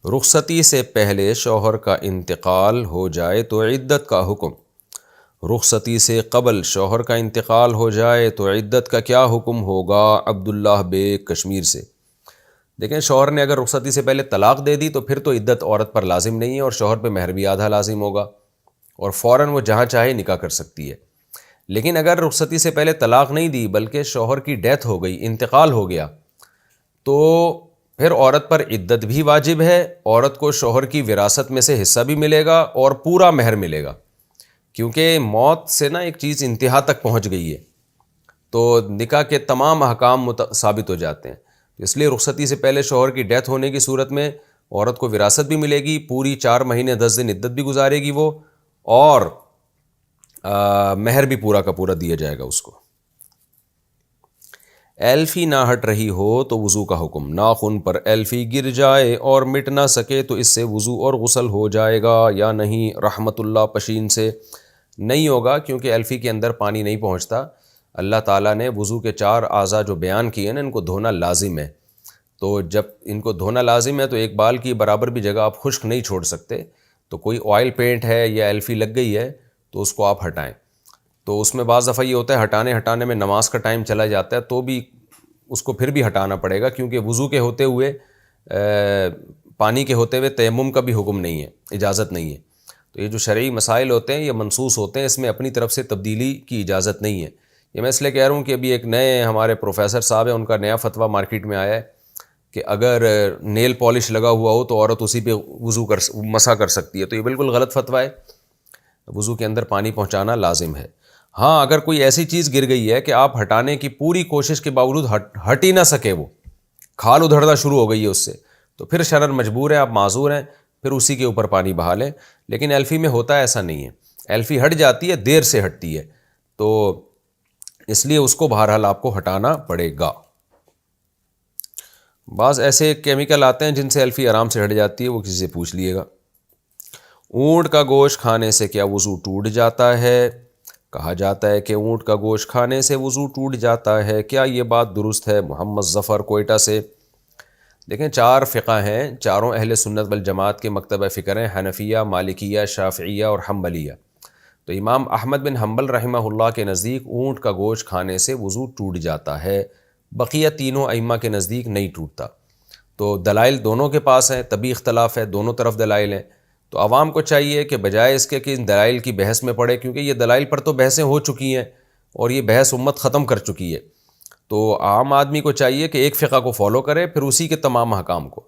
رخصتی سے پہلے شوہر کا انتقال ہو جائے تو عدت کا حکم۔ رخصتی سے قبل شوہر کا انتقال ہو جائے تو عدت کا کیا حکم ہوگا؟ عبداللہ بیگ کشمیر سے۔ دیکھیں، شوہر نے اگر رخصتی سے پہلے طلاق دے دی تو پھر تو عدت عورت پر لازم نہیں ہے اور شوہر پہ مہر بھی آدھا لازم ہوگا اور فوراً وہ جہاں چاہے نکاح کر سکتی ہے۔ لیکن اگر رخصتی سے پہلے طلاق نہیں دی بلکہ شوہر کی ڈیتھ ہو گئی، انتقال ہو گیا، تو پھر عورت پر عدت بھی واجب ہے۔ عورت کو شوہر کی وراثت میں سے حصہ بھی ملے گا اور پورا مہر ملے گا، کیونکہ موت سے نا ایک چیز انتہا تک پہنچ گئی ہے تو نکاح کے تمام احکام ثابت ہو جاتے ہیں۔ اس لیے رخصتی سے پہلے شوہر کی ڈیتھ ہونے کی صورت میں عورت کو وراثت بھی ملے گی، پوری 4 مہینے 10 دن عدت بھی گزارے گی وہ، اور مہر بھی پورا کا پورا دیا جائے گا اس کو۔ ایلفی نہ ہٹ رہی ہو تو وضو کا حکم۔ ناخن پر ایلفی گر جائے اور مٹ نہ سکے تو اس سے وضو اور غسل ہو جائے گا یا نہیں؟ رحمت اللہ پشین سے۔ نہیں ہوگا، کیونکہ ایلفی کے اندر پانی نہیں پہنچتا۔ اللہ تعالیٰ نے وضو کے 4 اعضاء جو بیان کیے نا، ان کو دھونا لازم ہے، تو جب ان کو دھونا لازم ہے تو ایک بال کی برابر بھی جگہ آپ خشک نہیں چھوڑ سکتے۔ تو کوئی آئل پینٹ ہے یا ایلفی لگ گئی ہے تو اس کو آپ ہٹائیں۔ تو اس میں بعض دفعہ یہ ہوتا ہے ہٹانے میں نماز کا ٹائم چلا جاتا ہے، تو بھی اس کو پھر بھی ہٹانا پڑے گا، کیونکہ وضو کے ہوتے ہوئے پانی کے ہوتے ہوئے تیمم کا بھی حکم نہیں ہے، اجازت نہیں ہے۔ تو یہ جو شرعی مسائل ہوتے ہیں یہ منصوص ہوتے ہیں، اس میں اپنی طرف سے تبدیلی کی اجازت نہیں ہے۔ یہ میں اس لیے کہہ رہا ہوں کہ ابھی ایک نئے ہمارے پروفیسر صاحب ہیں، ان کا نیا فتویٰ مارکیٹ میں آیا ہے کہ اگر نیل پالش لگا ہوا ہو تو عورت اسی پہ مسح کر سکتی ہے، تو یہ بالکل غلط فتویٰ ہے۔ وضو کے اندر پانی پہنچانا لازم ہے۔ ہاں، اگر کوئی ایسی چیز گر گئی ہے کہ آپ ہٹانے کی پوری کوشش کے باوجود ہٹ ہی نہ سکے، وہ کھال ادھڑنا شروع ہو گئی ہے اس سے، تو پھر شرعاً مجبور ہیں، آپ معذور ہیں، پھر اسی کے اوپر پانی بہا لیں۔ لیکن ایلفی میں ہوتا ہے ایسا نہیں ہے، ایلفی ہٹ جاتی ہے، دیر سے ہٹتی ہے، تو اس لیے اس کو بہرحال آپ کو ہٹانا پڑے گا۔ بعض ایسے کیمیکل آتے ہیں جن سے ایلفی آرام سے ہٹ جاتی ہے، وہ کسی سے پوچھ لیے گا۔ اونٹ کا گوشت کھانے سے کیا وضو ٹوٹ جاتا ہے؟ کہا جاتا ہے کہ اونٹ کا گوشت کھانے سے وضو ٹوٹ جاتا ہے، کیا یہ بات درست ہے؟ محمد ظفر کوئٹہ سے۔ دیکھیں، 4 فقہ ہیں، چاروں اہل سنت والجماعت کے مکتبہ فکر ہیں، حنفیہ، مالکیہ، شافعیہ اور حنبلیہ۔ تو امام احمد بن حنبل رحمہ اللہ کے نزدیک اونٹ کا گوشت کھانے سے وضو ٹوٹ جاتا ہے، بقیہ تینوں ائمہ کے نزدیک نہیں ٹوٹتا۔ تو دلائل دونوں کے پاس ہیں، طبی اختلاف ہے، دونوں طرف دلائل ہیں۔ تو عوام کو چاہیے کہ بجائے اس کے کہ ان دلائل کی بحث میں پڑے، کیونکہ یہ دلائل پر تو بحثیں ہو چکی ہیں اور یہ بحث امت ختم کر چکی ہے، تو عام آدمی کو چاہیے کہ ایک فقہ کو فالو کرے، پھر اسی کے تمام احکام کو۔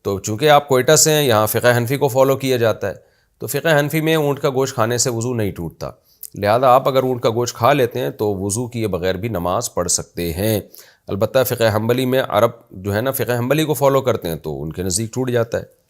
تو چونکہ آپ کوئٹہ سے ہیں، یہاں فقہ حنفی کو فالو کیا جاتا ہے، تو فقہ حنفی میں اونٹ کا گوشت کھانے سے وضو نہیں ٹوٹتا، لہذا آپ اگر اونٹ کا گوشت کھا لیتے ہیں تو وضو کیے بغیر بھی نماز پڑھ سکتے ہیں۔ البتہ فقہ حنبلی میں عرب جو ہے نا، فقہ حنبلی کو فالو کرتے ہیں تو ان کے نزدیک ٹوٹ جاتا ہے۔